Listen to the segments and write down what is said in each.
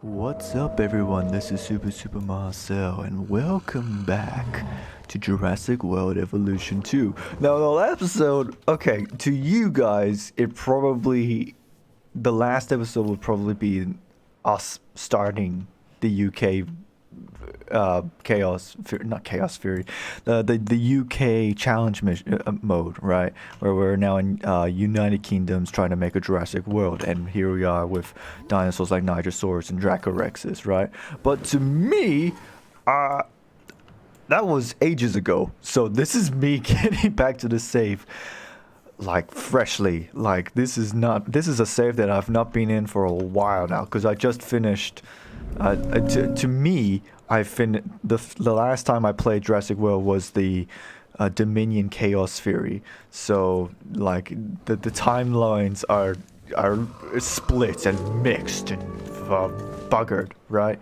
What's up everyone, this is Super Marcel and welcome back to Jurassic World Evolution 2. Now the last episode, okay, to you guys, the last episode would probably be us starting the UK not Chaos Fury, the UK challenge mission, mode, right? Where we're now in United Kingdoms trying to make a Jurassic World, and here we are with dinosaurs like Nigersaurus and Dracorexes, right? But to me, that was ages ago. So this is me getting back to the save, like freshly. Like this is a save that I've not been in for a while now, because I just finished. To me, the last time I played Jurassic World was the Dominion Chaos Fury. So like the timelines are split and mixed and buggered, right?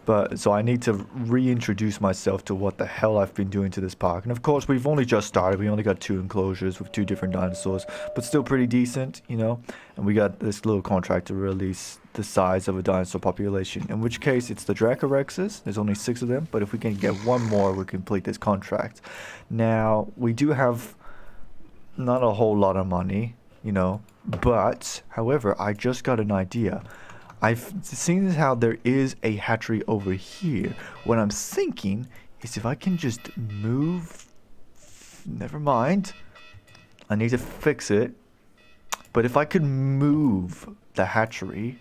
But so I need to reintroduce myself to what the hell I've been doing to this park. And of course, we've only just started. We only got 2 enclosures with 2 different dinosaurs, but still pretty decent, you know? And we got this little contract to release the size of a dinosaur population. In which case, it's the Dracorexes. There's only 6 of them, but if we can get 1 more, we complete this contract. Now, we do have not a whole lot of money, you know? But, however, I just got an idea. I've seen how there is a hatchery over here. What I'm thinking is if I can just move... Never mind. I need to fix it. But if I could move the hatchery...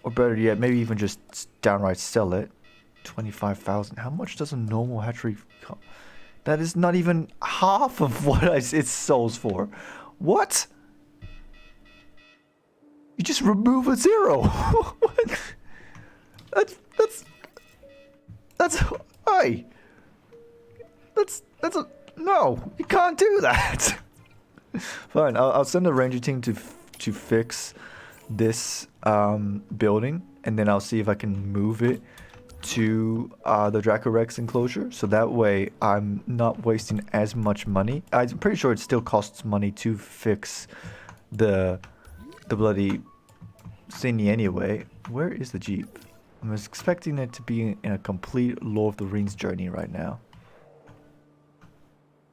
Or better yet, maybe even just downright sell it. 25,000. How much does a normal hatchery cost? That is not even half of what it sells for. What? You just remove a 0. What? That's hey. That's a no. You can't do that. Fine. I'll send the ranger team to fix this building, and then I'll see if I can move it to the Dracorex enclosure, so that way I'm not wasting as much money. I'm pretty sure it still costs money to fix the bloody thingy anyway. Where is the Jeep? I'm expecting it to be in a complete Lord of the Rings journey right now.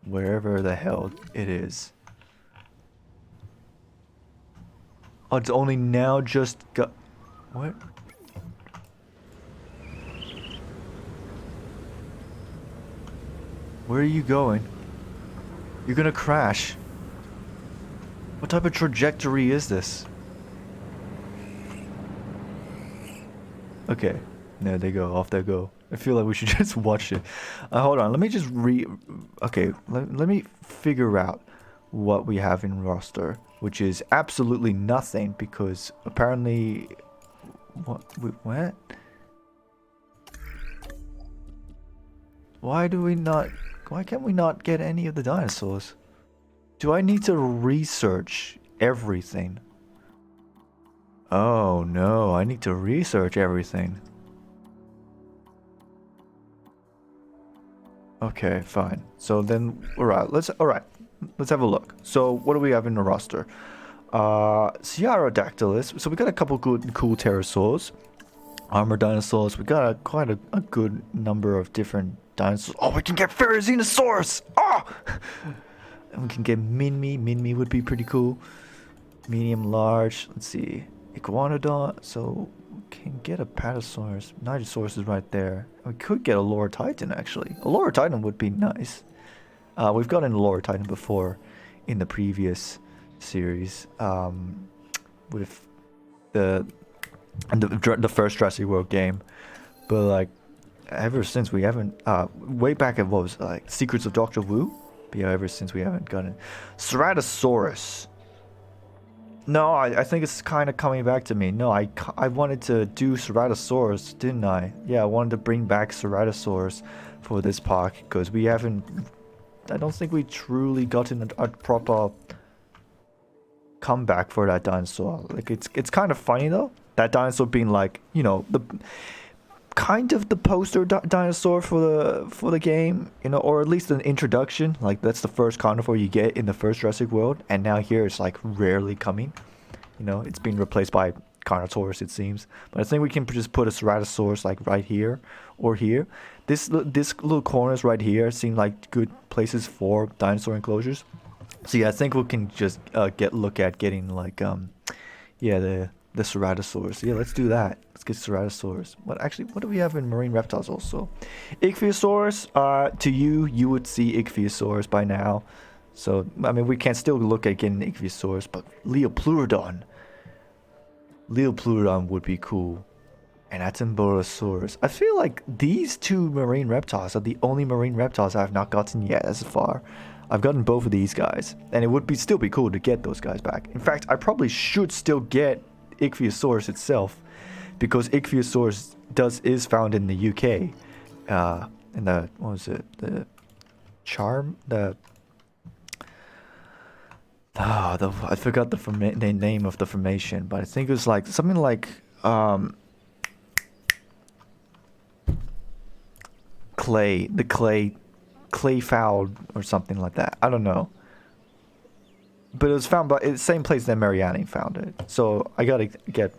Wherever the hell it is. Oh, it's only now just got... What? Where are you going? You're gonna crash. What type of trajectory is this? Okay, there they go, off they go. I feel like we should just watch it. Hold on, let me just okay, let me figure out what we have in roster, which is absolutely nothing, because apparently... What? Why can't we not get any of the dinosaurs? Do I need to research everything? Oh no, I need to research everything. Okay, fine. So then, alright, let's have a look. So what do we have in the roster? Sciarodactylus. So we got a couple good, cool pterosaurs. Armor dinosaurs. We got quite a good number of different dinosaurs. Oh, we can get Ferrozinosaurus! Oh! And we can get Minmi. Minmi would be pretty cool. Medium, large. Let's see. Iguanodon. So we can get a Patasaurus. Nigersaurus is right there. We could get a Lower Titan, actually. A Lower Titan would be nice. We've gotten a Lower Titan before in the previous series. With the first Jurassic World game. But like, ever since we haven't... way back at what was like Secrets of Dr. Wu? But yeah, ever since we haven't gotten... Ceratosaurus. No, I think it's kind of coming back to me. No, I wanted to do Ceratosaurus, didn't I? Yeah, I wanted to bring back Ceratosaurus for this park, because we haven't... I don't think we truly gotten a proper comeback for that dinosaur. Like, it's kind of funny, though. That dinosaur being like, you know, the... kind of the poster dinosaur for the game, you know, or at least an introduction. Like, that's the first carnivore you get in the first Jurassic World, and now here it's like rarely coming. You know, it's been replaced by Carnotaurus, it seems. But I think we can just put a Ceratosaurus like right here or here. This little corners right here seem like good places for dinosaur enclosures. So yeah, I think we can just look at getting like yeah, the Ceratosaurus. Yeah, let's do that. Let's get Ceratosaurus. What do we have in marine reptiles also? Ichthyosaurus. To you would see Ichthyosaurus by now. So I mean, we can still look at getting Ichthyosaurus, but Leopleurodon. Leopleurodon would be cool. And Attenborosaurus. I feel like these two marine reptiles are the only marine reptiles I have not gotten yet as far. I've gotten both of these guys, and it would still be cool to get those guys back. In fact, I probably should still get Ichthyosaurus itself, because Ichthyosaurus is found in the UK. In the, what was it? The charm? I forgot the name of the formation, but I think it was like something like clay foul or something like that. I don't know. But it was found by the same place that Marianne found it. So I gotta get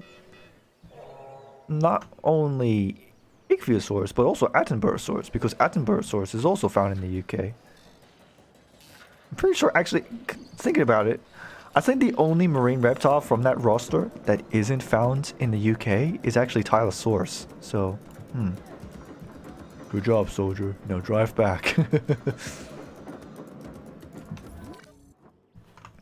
not only Ichthyosaurus, but also Attenborosaurus, because Attenborosaurus is also found in the UK. I'm pretty sure, actually, thinking about it, I think the only marine reptile from that roster that isn't found in the UK is actually Tylosaurus. So, good job, soldier. Now drive back.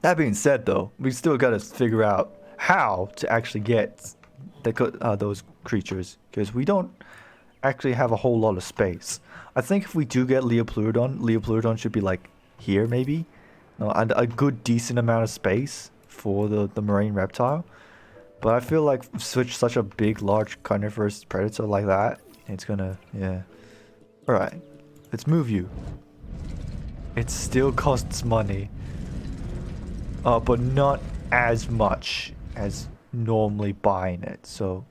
That being said, though, we still gotta figure out how to actually get those creatures, because we don't actually have a whole lot of space. I think if we do get Leopleurodon should be like here, maybe. No, and a good decent amount of space for the marine reptile. But I feel like such a big, large carnivorous predator like that, it's gonna, yeah. Alright, let's move you. It still costs money. But not as much as normally buying it, so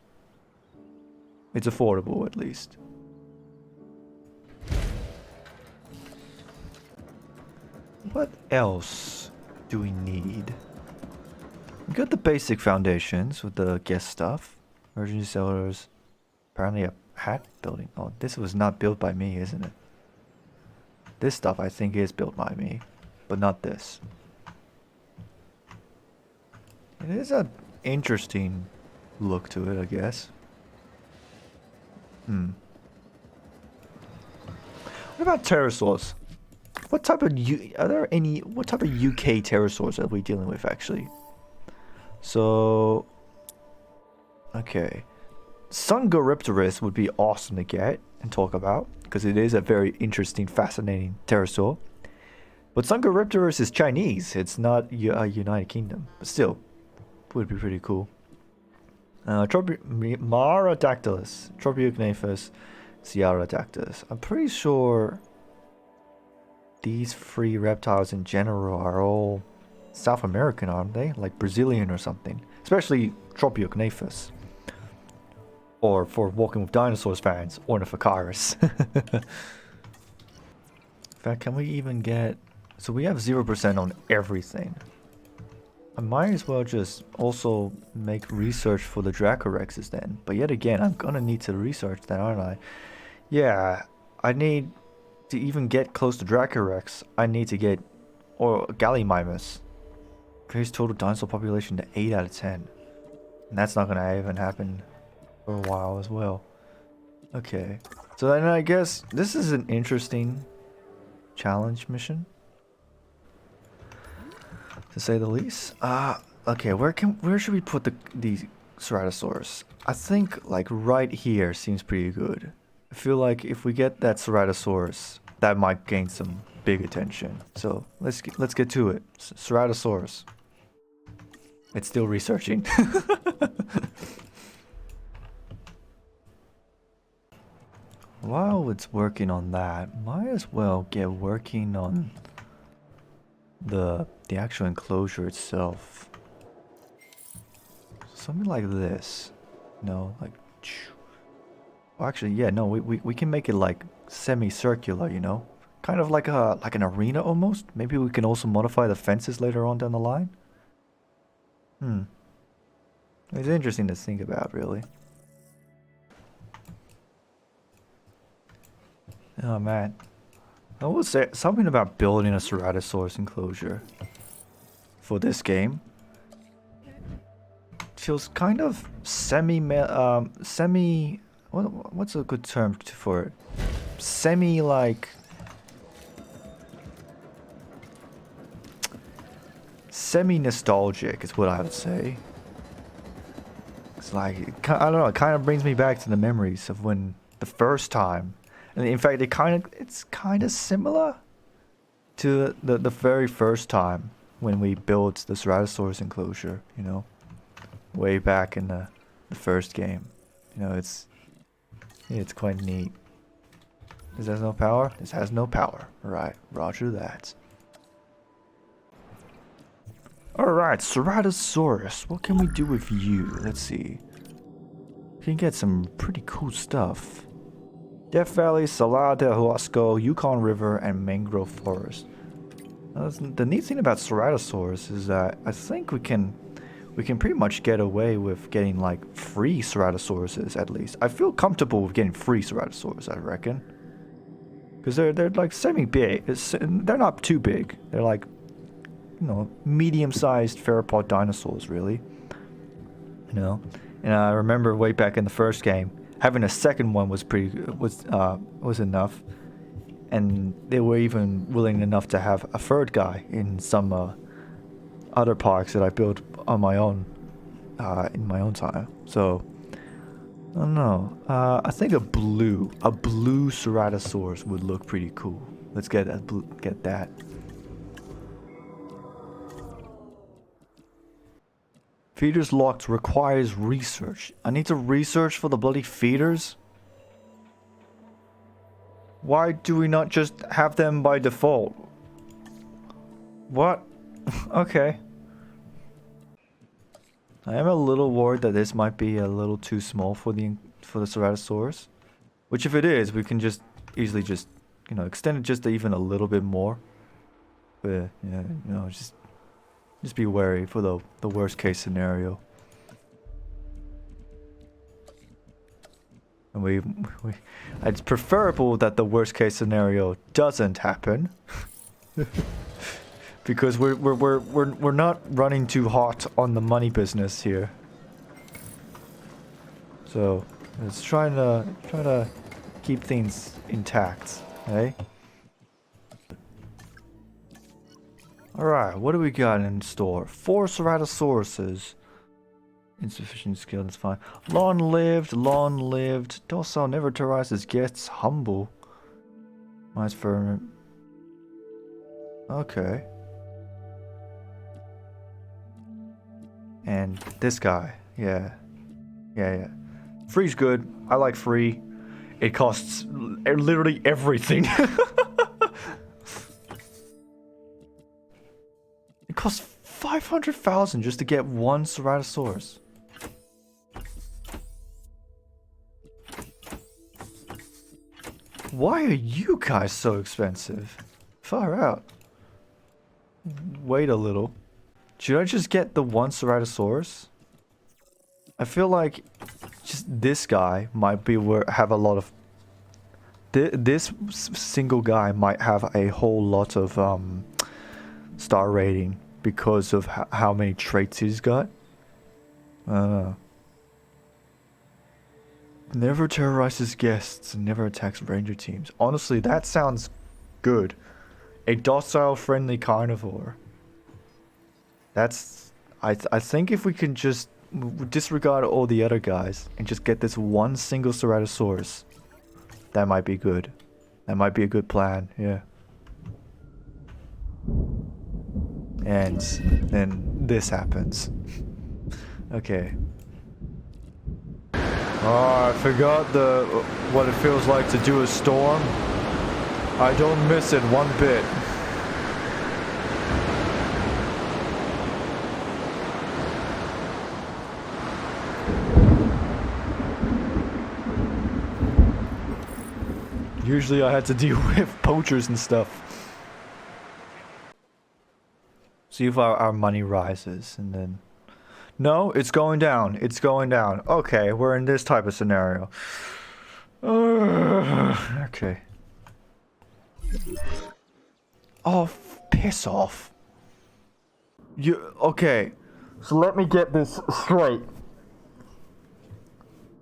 it's affordable at least. What else do we need? We got the basic foundations with the guest stuff. Emergency cellars. Apparently a hat building. Oh, this was not built by me, isn't it? This stuff I think is built by me, but not this. It is an interesting look to it, I guess. What about pterosaurs? What type of what type of UK pterosaurs are we dealing with actually? So, okay, Sungoripterus would be awesome to get and talk about, because it is a very interesting, fascinating pterosaur. But Sungoripterus is Chinese; it's not United Kingdom, but still, would be pretty cool. Marodactylus, Tropiognathus, Sciarodactylus. I'm pretty sure these three reptiles in general are all South American, aren't they? Like Brazilian or something. Especially Tropiognathus. Or for Walking with Dinosaurs fans, Ornithocaris. In fact, can we even get... So we have 0% on everything. I might as well just also make research for the Dracorexes then. But yet again, I'm gonna need to research that, aren't I? Yeah, I need to even get close to Dracorex. I need to get... Or Gallimimus. Increase total dinosaur population to 8 out of 10. And that's not gonna even happen for a while as well. Okay. So then I guess this is an interesting challenge mission, to say the least. Okay, where should we put the Ceratosaurus? I think like right here seems pretty good. I feel like if we get that Ceratosaurus, that might gain some big attention. So let's get to it. Ceratosaurus. It's still researching. While it's working on that, might as well get working on the actual enclosure itself. Something like this. No, like... Well, actually, yeah, no, we can make it like semicircular, you know? Kind of like an arena almost. Maybe we can also modify the fences later on down the line. It's interesting to think about, really. Oh man, I will say something about building a Ceratosaurus enclosure for this game. Feels kind of semi. What's a good term for it? Semi like. Semi-nostalgic is what I would say. It's like, I don't know, it kind of brings me back to the memories of when the first time. And in fact, it's kind of similar to the very first time when we built the Ceratosaurus enclosure, you know? Way back in the first game. You know, it's quite neat. This has no power? This has no power. Right, roger that. Alright, Ceratosaurus, what can we do with you? Let's see. We can get some pretty cool stuff. Death Valley, Salar del Huasco, Yukon River, and Mangrove Forest. The neat thing about Ceratosaurus is that I think we can pretty much get away with getting like free Ceratosauruses at least. I feel comfortable with getting free Ceratosaurus, I reckon. Because they're like semi-big. They're not too big. They're like, you know, medium-sized theropod dinosaurs, really. You know, and I remember way back in the first game, having a second one was enough, and they were even willing enough to have a third guy in some other parks that I built on my own, in my own time. So I don't know. I think a blue Ceratosaurus would look pretty cool. Let's get that. Feeders locked requires research. I need to research for the bloody feeders? Why do we not just have them by default? What? Okay. I am a little worried that this might be a little too small for the Ceratosaurus. Which if it is, we can just easily just, you know, extend it just even a little bit more. But yeah, you know, just be wary for the worst case scenario. And it's preferable that the worst case scenario doesn't happen. Because we're not running too hot on the money business here. So let's try to keep things intact, eh? Alright, what do we got in store? 4 Ceratosauruses. Insufficient skill, that's fine. Long lived. Docile, never terrorizes guests. Humble. Nice firm. Okay. And this guy. Yeah. Free's good. I like free. It costs literally everything. It costs 500,000 just to get one Ceratosaurus. Why are you guys so expensive? Far out. Wait a little. Should I just get the one Ceratosaurus? I feel like just this guy might be have a lot of... This single guy might have a whole lot of star rating because of how many traits he's got. Never terrorizes guests and never attacks ranger teams. Honestly, that sounds good. A docile, friendly carnivore. That's... I think if we can just disregard all the other guys and just get this one single Ceratosaurus, that might be good. That might be a good plan, yeah. And then this happens. Okay. Oh, I forgot what it feels like to do a storm. I don't miss it one bit. Usually I had to deal with poachers and stuff. See if our money rises, and then No, it's going down. It's going down. Okay, we're in this type of scenario. Okay. Oh, piss off. Okay. So let me get this straight.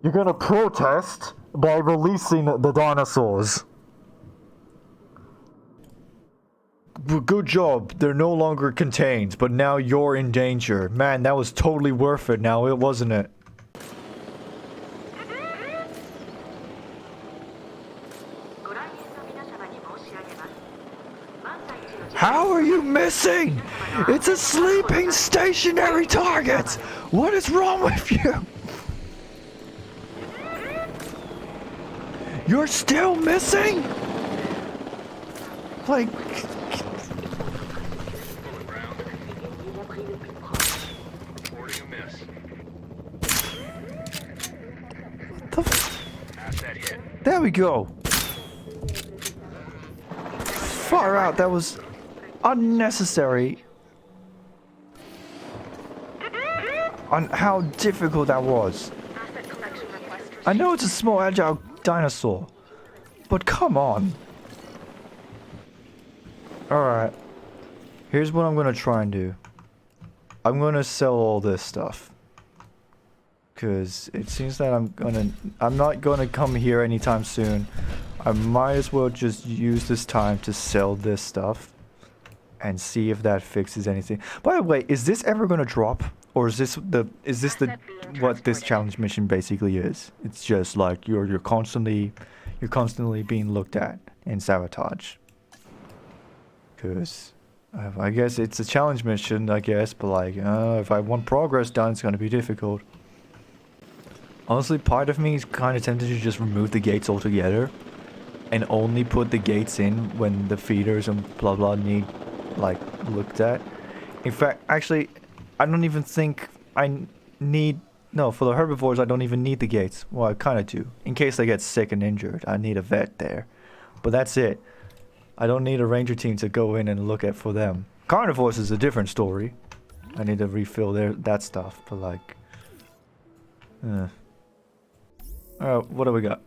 You're gonna protest by releasing the dinosaurs. Good job. They're no longer contained, but now you're in danger. Man, that was totally worth it now, it wasn't it? How are you missing? It's a sleeping stationary target! What is wrong with you? You're still missing? Like... There we go. Far out, that was unnecessary. On how difficult that was. I know it's a small agile dinosaur, but come on. Alright. Here's what I'm gonna try and do. I'm gonna sell all this stuff. Because it seems that I'm not gonna come here anytime soon. I might as well just use this time to sell this stuff and see if that fixes anything. By the way, is this ever gonna drop, or is this what this challenge mission basically is? It's just like you're constantly being looked at and sabotaged. Because I guess it's a challenge mission, I guess, but like if I want progress done, it's gonna be difficult. Honestly, part of me is kind of tempted to just remove the gates altogether and only put the gates in when the feeders and blah blah need, like, looked at. In fact, actually, I don't even think I need... No, for the herbivores, I don't even need the gates. Well, I kind of do. In case they get sick and injured, I need a vet there. But that's it. I don't need a ranger team to go in and look at for them. Carnivores is a different story. I need to refill that stuff, but like... what do we got?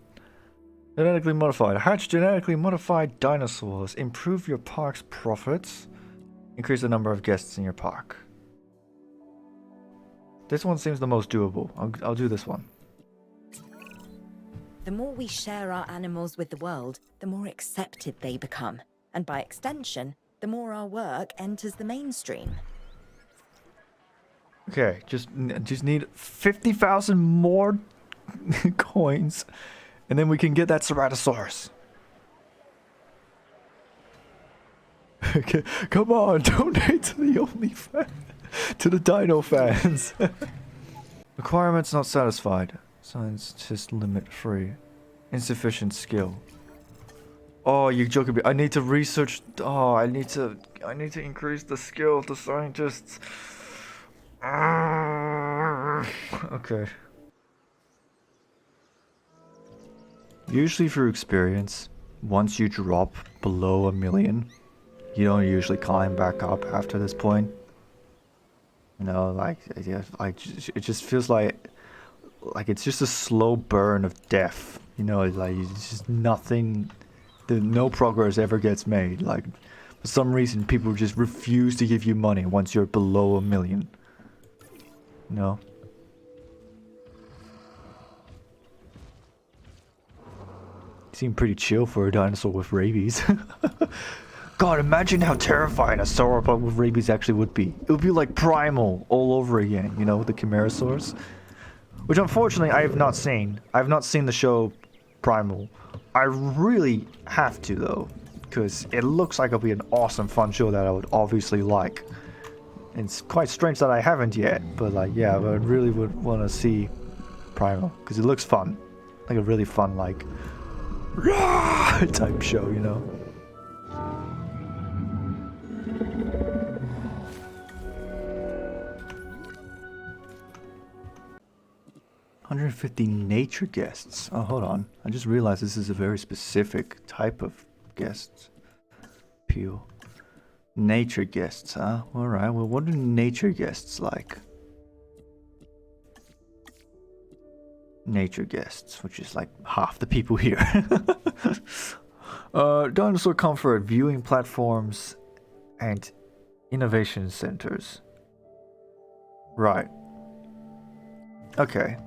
Genetically modified. Hatch genetically modified dinosaurs. Improve your park's profits. Increase the number of guests in your park. This one seems the most doable. I'll do this one. The more we share our animals with the world, the more accepted they become. And by extension, the more our work enters the mainstream. Okay, just need 50,000 more coins, and then we can get that Ceratosaurus. Okay, come on, donate to the OnlyFans, to the Dino fans. Requirements not satisfied. Scientist limit free. Insufficient skill. Oh, you're joking me. I need to research. Oh, I need to increase the skill of the scientists. Okay. Usually through experience, once you drop below 1 million, you don't usually climb back up after this point. You know, like it just feels like it's just a slow burn of death. You know, like it's just nothing. No progress ever gets made. Like, for some reason, people just refuse to give you money once you're below 1 million. No. Seem pretty chill for a dinosaur with rabies. God, imagine how terrifying a sauropod with rabies actually would be. It would be like Primal all over again, you know, the Chimerasaurs. Which unfortunately I have not seen. I have not seen the show Primal. I really have to though, because it looks like it'll be an awesome fun show that I would obviously like. It's quite strange that I haven't yet, but like, yeah, but I really would want to see Primal, because it looks fun. Like a really fun, like, type show, you know? "150 nature guests." Oh, hold on. I just realized this is a very specific type of guests. Peel. Nature guests, huh? Alright, well, what are nature guests like? nature guests, which is like half the people here. Dinosaur comfort, viewing platforms, and innovation centers. Right. Okay.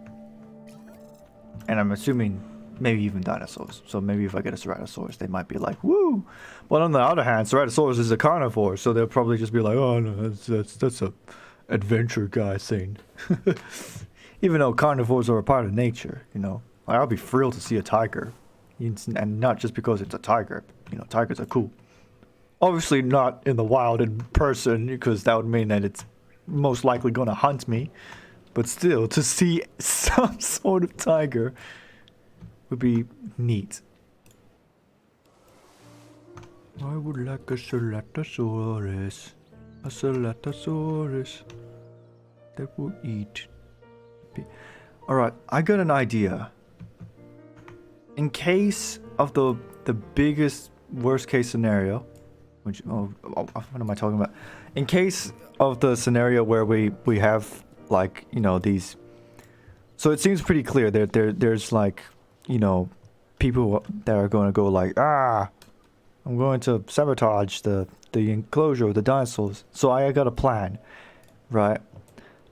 And I'm assuming maybe even dinosaurs. So maybe if I get a Ceratosaurus, they might be like, woo! But on the other hand, Ceratosaurus is a carnivore, so they'll probably just be like, oh no, that's a adventure guy thing. Even though carnivores are a part of nature, you know. I'll be thrilled to see a tiger. And not just because it's a tiger. You know, tigers are cool. Obviously not in the wild in person, because that would mean that it's most likely gonna hunt me. But still, to see some sort of tiger would be neat. I would like a Ceratosaurus. A Ceratosaurus that will eat. Alright, I got an idea. In case of the biggest worst case scenario, which what am I talking about? In case of the scenario where we have like, you know, these, so it seems pretty clear that there's like, you know, people that are going to go like, I'm going to sabotage the enclosure of the dinosaurs. So I got a plan, right?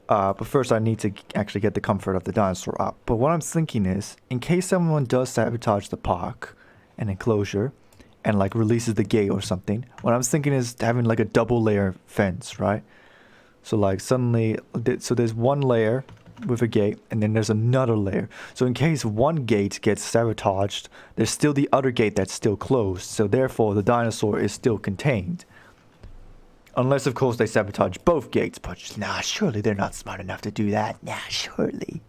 But first I need to actually get the comfort of the dinosaur up. But what I'm thinking is, in case someone does sabotage the park and enclosure and like releases the gate or something, what I'm thinking is having like a double layer fence, right? So like suddenly, so there's one layer with a gate and then there's another layer. So in case one gate gets sabotaged, there's still the other gate that's still closed. So therefore the dinosaur is still contained. Unless, of course, they sabotage both gates, but nah, surely they're not smart enough to do that. Nah, surely.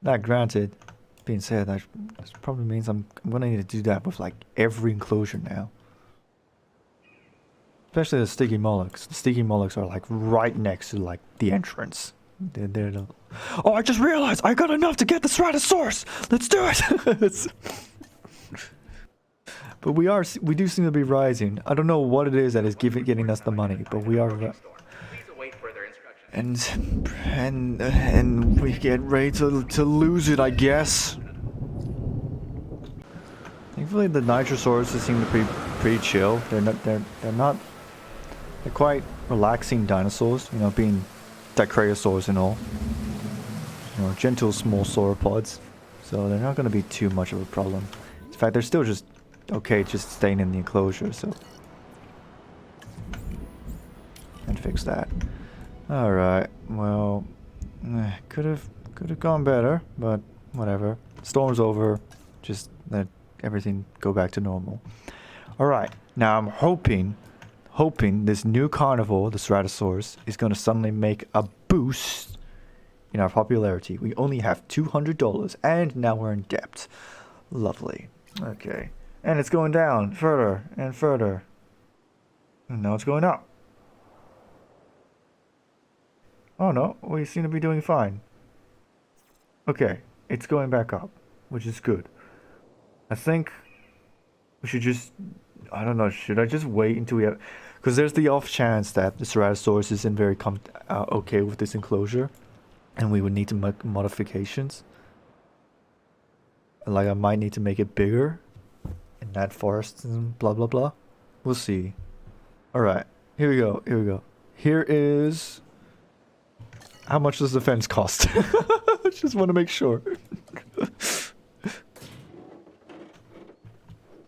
That granted, being said, that probably means I'm gonna need to do that with like every enclosure now. Especially the sticky mollusks. The sticky mollusks are like right next to like the entrance. They're the... Oh, I just realized I got enough to get the Ceratosaurus. Let's do it. But we do seem to be rising. I don't know what it is that is getting us the money, but we are. And we get ready to lose it, I guess. Thankfully, the Nitrosauruses seem to be pretty chill. They're quite relaxing dinosaurs. You know, being Dicraeosaurs and all. You know, gentle small sauropods. So they're not going to be too much of a problem. In fact, they're still just okay, just staying in the enclosure, so. And fix that. Alright, well, could have gone better, but whatever. Storm's over, just let everything go back to normal. Alright, now I'm hoping this new carnivore, the Ceratosaurus, is gonna suddenly make a boost in our popularity. We only have $200, and now we're in debt. Lovely. Okay. And it's going down further and further. And now it's going up. Oh no, we seem to be doing fine. Okay, it's going back up, which is good. I think we should just, I don't know, should I just wait until we have, because there's the off chance that the Ceratosaurus isn't very okay with this enclosure, and we would need to make modifications. Like I might need to make it bigger. In that forest and blah blah blah. We'll see. Alright, here we go. Here is... How much does the fence cost? I just want to make sure.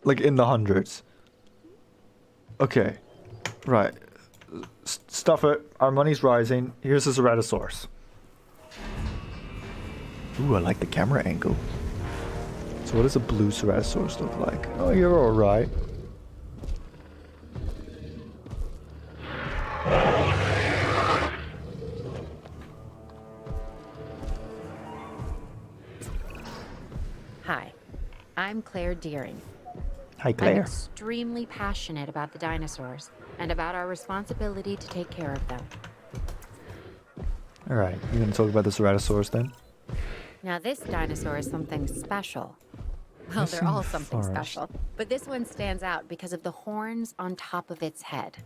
Like in the hundreds. Okay. Right. Stuff it. Our money's rising. Here's the Ceratosaurus. Ooh, I like the camera angle. So what does a blue Ceratosaurus look like? Oh, you're alright. Hi, I'm Claire Deering. Hi, I'm Claire. extremely passionate about the dinosaurs and about our responsibility to take care of them. Alright, you gonna talk about the Ceratosaurus then? Now, this dinosaur is something special. Well, they're all something special, but this one stands out because of the horns on top of its head.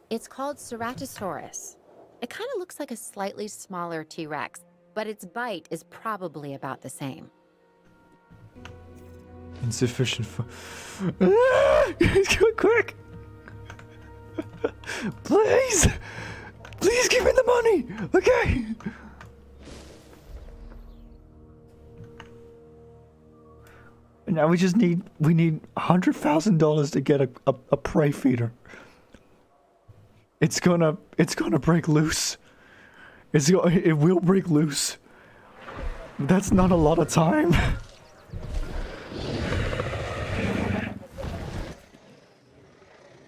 It's called Ceratosaurus. It kind of looks like a slightly smaller T-Rex, but its bite is probably about the same. Insufficient for... Quick! Please! Please give me the money! Okay! Now we just need... We need $100,000 to get a prey feeder. It's gonna break loose. It will break loose. That's not a lot of time.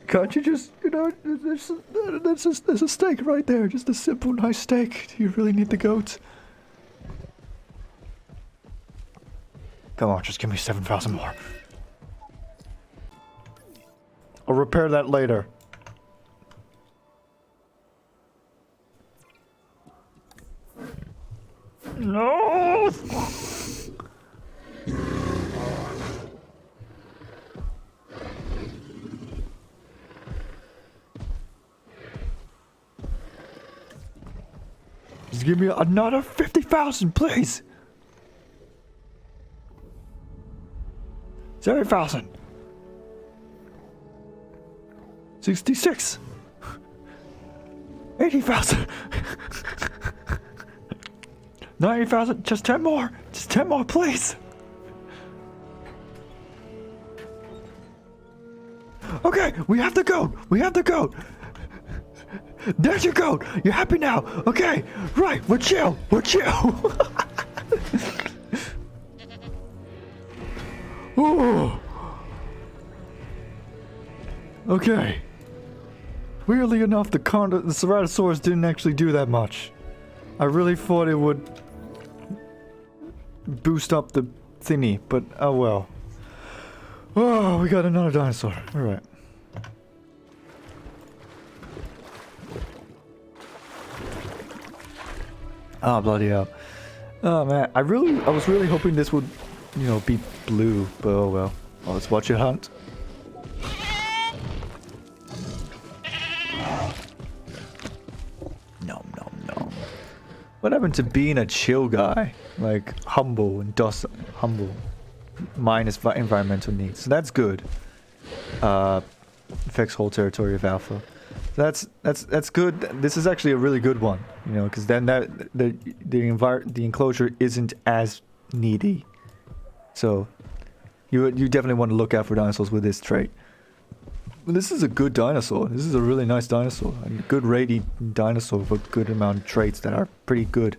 Can't you just, you know, there's a steak right there. Just a simple, nice steak. Do you really need the goat? Come on, just give me 7,000 more. I'll repair that later. No! Just give me another 50,000, please. 7,000. 66. 80,000. 90,000. Just 10 more. Just 10 more, please. Okay, we have the goat. We have the goat. There's your goat. You're happy now. Okay, right. We're chill. We're chill. Ooh. Okay. Weirdly enough, the Ceratosaurus didn't actually do that much. I really thought it would boost up the thingy, but oh well. Oh, we got another dinosaur. Alright. Oh, bloody hell. Oh man, I was really hoping this would, you know, be blue, but oh well. Oh, let's watch it hunt. Nom nom nom. What happened to being a chill guy? Like, humble and docile. Humble. Minus environmental needs. So that's good. Affects whole territory of Alpha. That's good. This is actually a really good one, you know, because then the enclosure isn't as needy. So you definitely want to look out for dinosaurs with this trait. But this is a good dinosaur. This is a really nice dinosaur. A good rating dinosaur with a good amount of traits that are pretty good.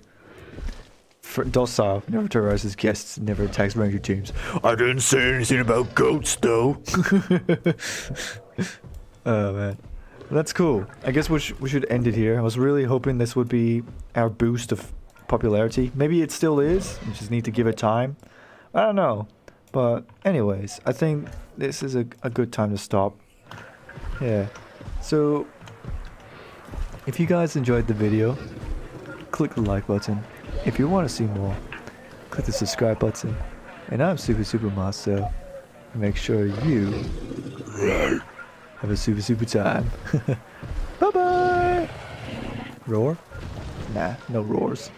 Docile, never terrorizes guests, never attacks ranger teams. I didn't say anything about goats though. Oh man. That's cool. I guess we should end it here. I was really hoping this would be our boost of popularity. Maybe it still is. We just need to give it time. I don't know. But anyways, I think this is a good time to stop. Yeah. So, if you guys enjoyed the video, click the like button. If you want to see more, click the subscribe button. And I'm Super Master. Make sure you have a super time. Bye bye! Roar? Nah, no roars.